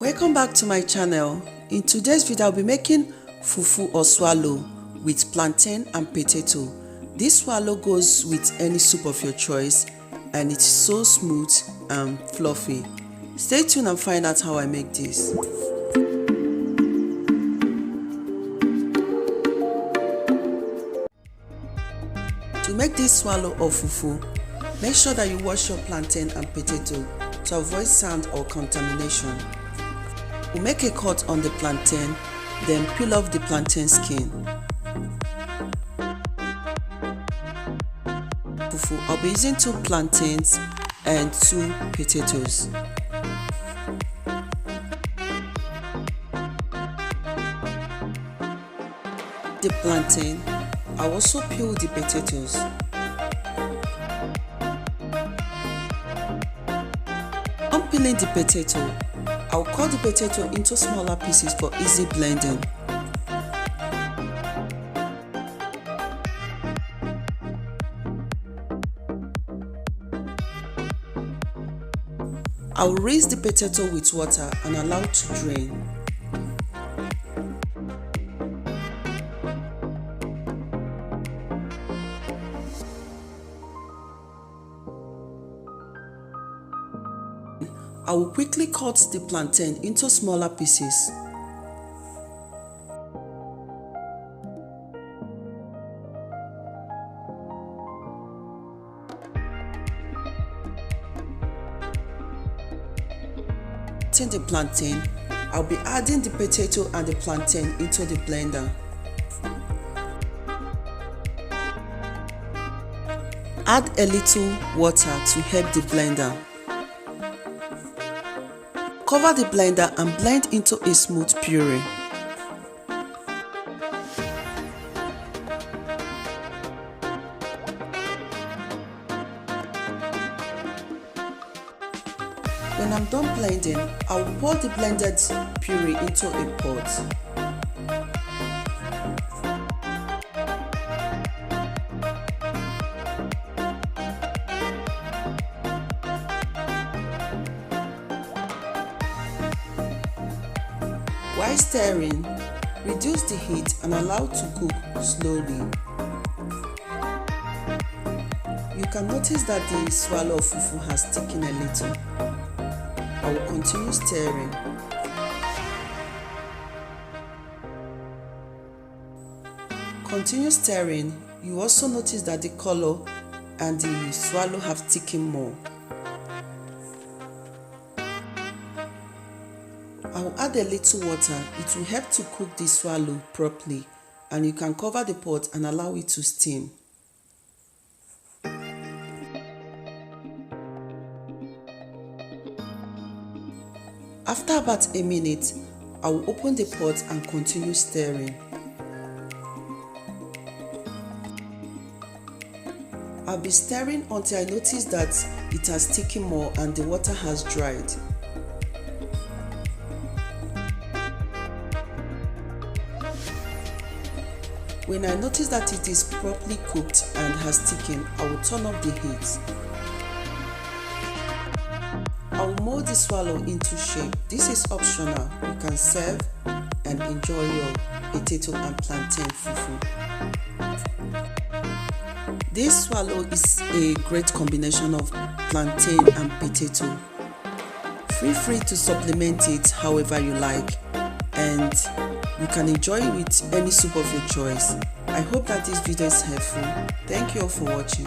Welcome back to my channel. In today's video I'll be making fufu or swallow with plantain and potato. This swallow goes with any soup of your choice and it's so smooth and fluffy. Stay tuned and find out how I make this. To make this swallow or fufu, make sure that you wash your plantain and potato to avoid sand or contamination. We'll make a cut on the plantain, then peel off the plantain skin. Fufu, I'll be using 2 plantains and 2 potatoes. The plantain, I'll also peel the potatoes. On peeling the potato, I'll cut the potato into smaller pieces for easy blending. I'll rinse the potato with water and allow it to drain. I will quickly cut the plantain into smaller pieces. In the plantain, I'll be adding the potato and the plantain into the blender. Add a little water to help the blender. Cover the blender and blend into a smooth puree. When I'm done blending, I'll pour the blended puree into a pot. While stirring, reduce the heat and allow it to cook slowly. You can notice that the swallow of fufu has thickened a little. I will continue stirring. Continue stirring. You also notice that the color and the swallow have thickened more. I will add a little water. It will help to cook the swallow properly, and you can cover the pot and allow it to steam. After about a minute, I will open the pot and continue stirring. I'll be stirring until I notice that it has thickened more and the water has dried. When I notice that it is properly cooked and has thickened, I will turn off the heat. I will mold the swallow into shape. This is optional. You can serve and enjoy your potato and plantain fufu. This swallow is a great combination of plantain and potato. Feel free to supplement it however you like, and you can enjoy it with any soup of your choice. I hope that this video is helpful. Thank you all for watching.